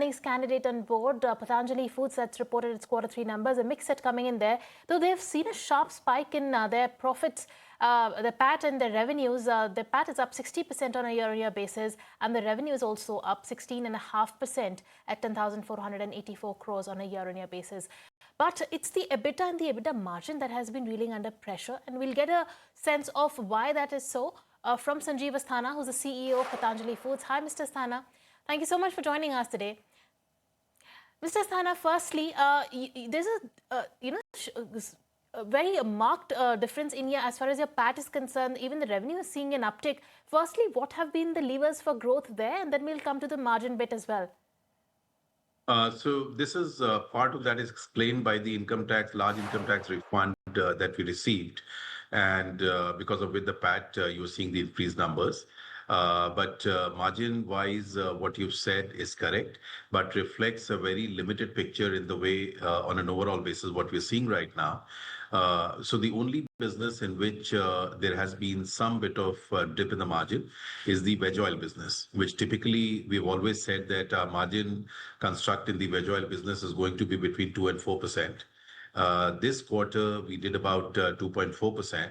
earnings candidate on board, Patanjali Foods, that's reported its quarter 3 numbers, a mixed set coming in there. Though they've seen a sharp spike in their profits, the PAT and the revenues. The PAT is up 60% on a year-on-year basis, and the revenue is also up 16.5% at 10,484 crores on a year-on-year basis. But it's the EBITDA and the EBITDA margin that has been reeling under pressure, and we'll get a sense of why that is so from Sanajeev Asthana, who's the CEO of Patanjali Foods. Hi, Mr. Asthana. Thank you so much for joining us today. Mr. Asthana, firstly, there's a very marked difference in here as far as your PAT is concerned. Even the revenue is seeing an uptick. Firstly, what have been the levers for growth there? And then we'll come to the margin bit as well. So this is part of that is explained by the large income tax refund that we received. And because of with the PAT, you're seeing the increased numbers. But margin-wise, what you've said is correct, but reflects a very limited picture in the way, on an overall basis, what we're seeing right now. So the only business in which there has been some bit of dip in the margin is the veg oil business, which typically we've always said that our margin construct in the veg oil business is going to be between 2 and 4%. This quarter, we did about 2.4%.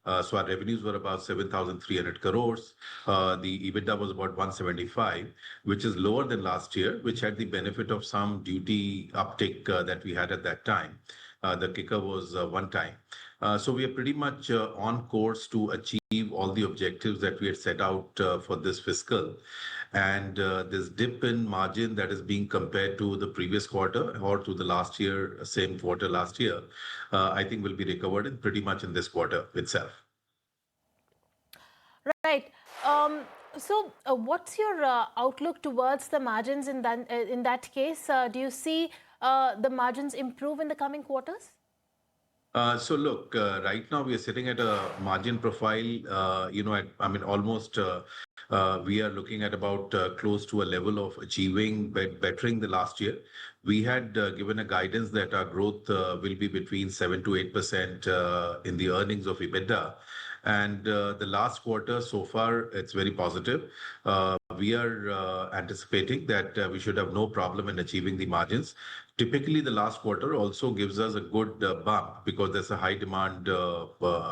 So our revenues were about 7,300 crores. The EBITDA was about 175, which is lower than last year, which had the benefit of some duty uptick that we had at that time. The kicker was one time. So we are pretty much on course to achieve all the objectives that we had set out for this fiscal. And this dip in margin that is being compared to the previous quarter or to the last year, same quarter last year, I think will be recovered in pretty much in this quarter itself. Right. So what's your outlook towards the margins in that case? Do you see the margins improve in the coming quarters? So look, right now we are sitting at a margin profile, almost we are looking at about close to a level of achieving bettering the last year. We had given a guidance that our growth will be between 7 to 8% in the earnings of EBITDA. And the last quarter so far, it's very positive. We are anticipating that we should have no problem in achieving the margins. Typically, the last quarter also gives us a good bump because there's a high demand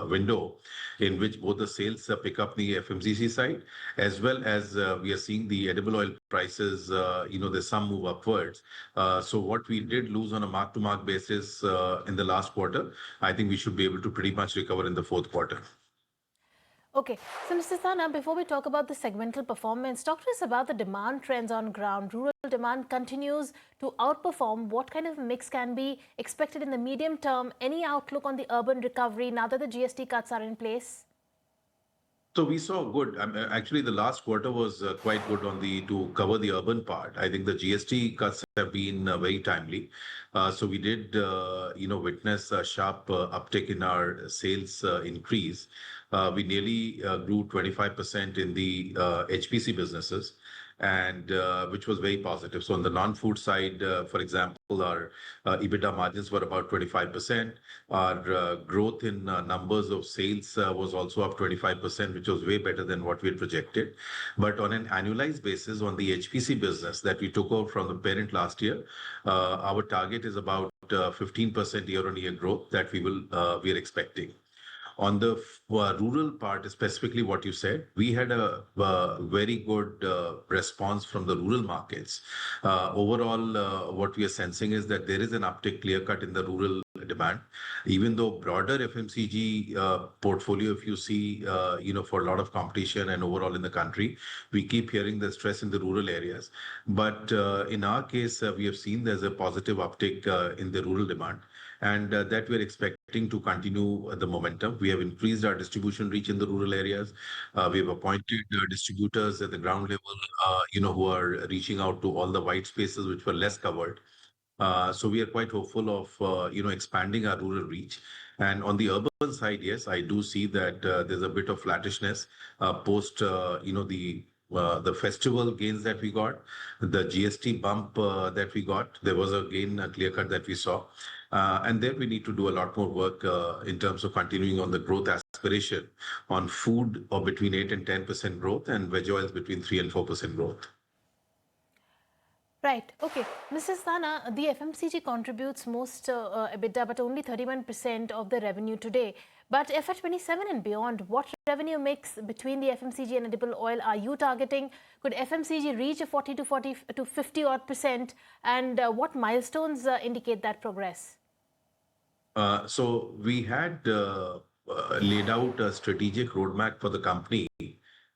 window in which both the sales pick up the FMCG side, as well as we are seeing the edible oil prices, there's some move upwards. So what we did lose on a mark-to-mark basis in the last quarter, I think we should be able to pretty much recover in the fourth quarter. Okay, so Mr. Asthana, before we talk about the segmental performance, talk to us about the demand trends on ground. Rural demand continues to outperform. What kind of mix can be expected in the medium term? Any outlook on the urban recovery now that the GST cuts are in place? So we saw good. Actually, the last quarter was quite good to cover the urban part. I think the GST cuts have been very timely. So we did, witness a sharp uptick in our sales increase. We nearly grew 25% in the HPC businesses, and which was very positive. So on the non-food side, for example, our EBITDA margins were about 25%. Our growth in numbers of sales was also up 25%, which was way better than what we had projected. But on an annualized basis, on the HPC business that we took over from the parent last year, our target is about 15% year-on-year growth that we are expecting. On the rural part, specifically what you said, we had a very good response from the rural markets. Overall, what we are sensing is that there is an uptick clear-cut in the rural demand. Even though broader FMCG portfolio, if you see, for a lot of competition and overall in the country, we keep hearing the stress in the rural areas. But in our case, we have seen there's a positive uptick in the rural demand. And that we're expecting to continue the momentum. We have increased our distribution reach in the rural areas. We have appointed distributors at the ground level, who are reaching out to all the white spaces which were less covered. So we are quite hopeful of, expanding our rural reach. And on the urban side, yes, I do see that there's a bit of flattishness post, the festival gains that we got, the GST bump that we got. There was again a clear cut that we saw. And then we need to do a lot more work in terms of continuing on the growth aspiration on food or between 8 and 10% growth and veg oils between 3 and 4% growth. Right. Okay. Mrs. Sana, the FMCG contributes most EBITDA, but only 31% of the revenue today. But FY27 and beyond, what revenue mix between the FMCG and edible oil are you targeting? Could FMCG reach a 40 to 50 odd percent? And what milestones indicate that progress? So we had laid out a strategic roadmap for the company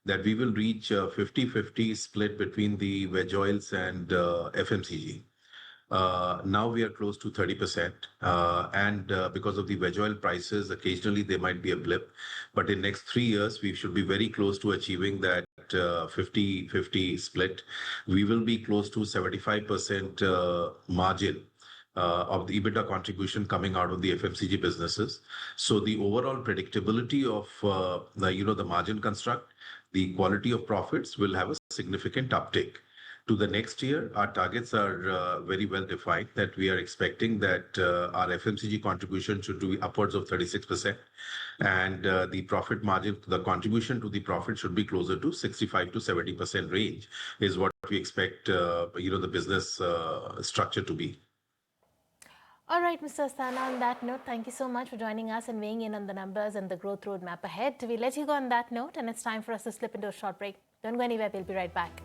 that we will reach 50-50 split between the veg oils and FMCG. Now we are close to 30%. And because of the veg oil prices, occasionally there might be a blip. But in next 3 years, we should be very close to achieving that 50-50 split. We will be close to 75% margin of the EBITDA contribution coming out of the FMCG businesses. So the overall predictability of the margin construct, the quality of profits will have a significant uptick. To the next year, our targets are very well defined that we are expecting that our FMCG contribution should be upwards of 36%. And the profit margin, the contribution to the profit should be closer to 65 to 70% range is what we expect, the business structure to be. All right, Mr. Asthana, on that note, thank you so much for joining us and weighing in on the numbers and the growth roadmap ahead. We let you go on that note, and it's time for us to slip into a short break. Don't go anywhere, we'll be right back.